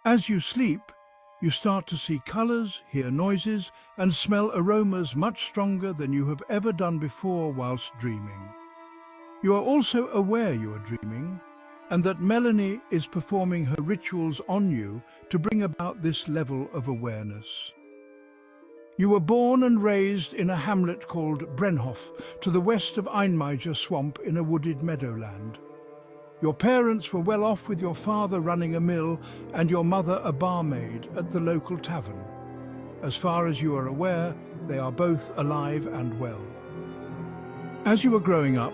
As you sleep, you start to see colors, hear noises, and smell aromas much stronger than you have ever done before whilst dreaming. You are also aware you are dreaming, and that Melanie is performing her rituals on you to bring about this level of awareness. You were born and raised in a hamlet called Brenhof, to the west of Einmeijer swamp in a wooded meadowland. Your parents were well off, with your father running a mill and your mother a barmaid at the local tavern. As far as you are aware, they are both alive and well. As you were growing up,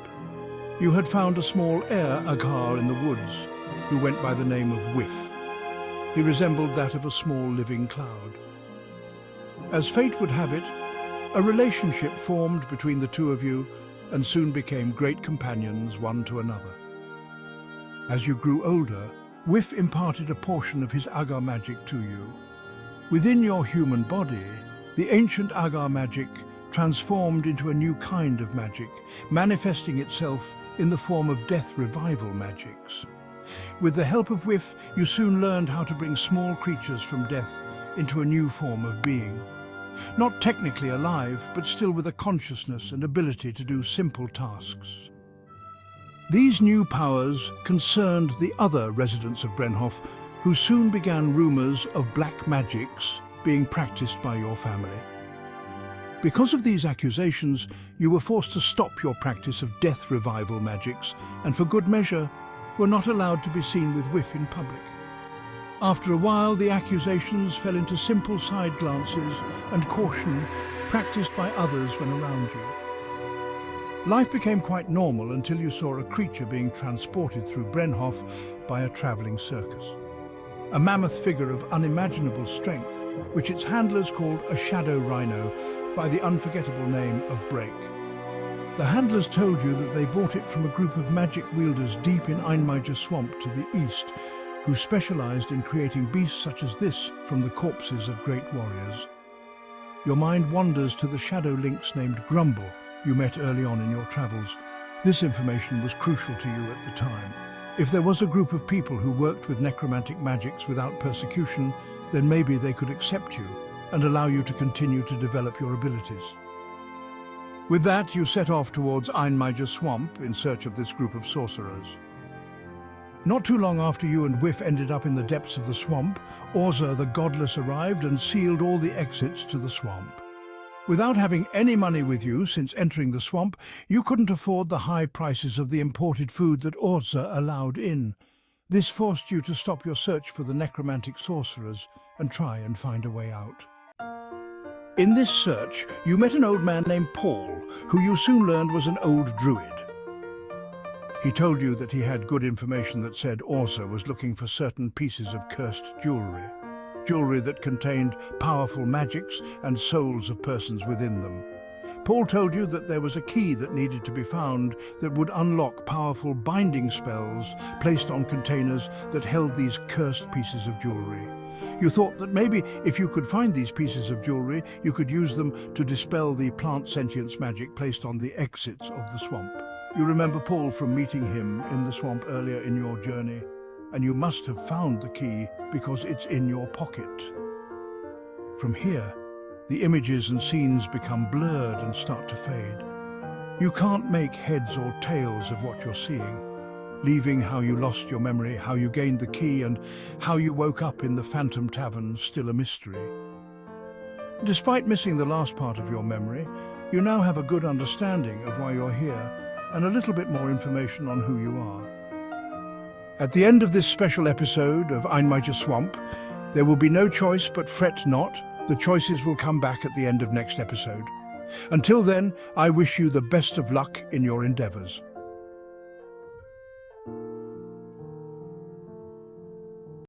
you had found a small agar in the woods, who went by the name of Whiff. He resembled that of a small living cloud. As fate would have it, a relationship formed between the two of you and soon became great companions one to another. As you grew older, Whiff imparted a portion of his agar magic to you. Within your human body, the ancient agar magic transformed into a new kind of magic, manifesting itself in the form of death revival magics. With the help of Whiff, you soon learned how to bring small creatures from death into a new form of being. Not technically alive, but still with a consciousness and ability to do simple tasks. These new powers concerned the other residents of Brenhof, who soon began rumors of black magics being practiced by your family. Because of these accusations, you were forced to stop your practice of death revival magics, and for good measure, were not allowed to be seen with Whiff in public. After a while, the accusations fell into simple side glances and caution practiced by others when around you. Life became quite normal until you saw a creature being transported through Brenhof by a travelling circus. A mammoth figure of unimaginable strength, which its handlers called a shadow rhino by the unforgettable name of Break. The handlers told you that they bought it from a group of magic wielders deep in Einmeijer swamp to the east, who specialized in creating beasts such as this from the corpses of great warriors. Your mind wanders to the shadow lynx named Grumble you met early on in your travels. This information was crucial to you at the time. If there was a group of people who worked with necromantic magics without persecution, then maybe they could accept you and allow you to continue to develop your abilities. With that, you set off towards Einmeijer swamp in search of this group of sorcerers. Not too long after you and Whiff ended up in the depths of the swamp, Orza the Godless arrived and sealed all the exits to the swamp. Without having any money with you since entering the swamp, you couldn't afford the high prices of the imported food that Orza allowed in. This forced you to stop your search for the necromantic sorcerers and try and find a way out. In this search, you met an old man named Paul, who you soon learned was an old druid. He told you that he had good information that said Orza was looking for certain pieces of cursed jewelry that contained powerful magics and souls of persons within them. Paul told you that there was a key that needed to be found that would unlock powerful binding spells placed on containers that held these cursed pieces of jewelry. You thought that maybe if you could find these pieces of jewelry, you could use them to dispel the plant sentience magic placed on the exits of the swamp. You remember Paul from meeting him in the swamp earlier in your journey, and you must have found the key because it's in your pocket. From here, the images and scenes become blurred and start to fade. You can't make heads or tails of what you're seeing, leaving how you lost your memory, how you gained the key, and how you woke up in the Phantom Tavern still a mystery. Despite missing the last part of your memory, you now have a good understanding of why you're here and a little bit more information on who you are. At the end of this special episode of Einmeijer Swamp, there will be no choice but fret not. The choices will come back at the end of next episode. Until then, I wish you the best of luck in your endeavors.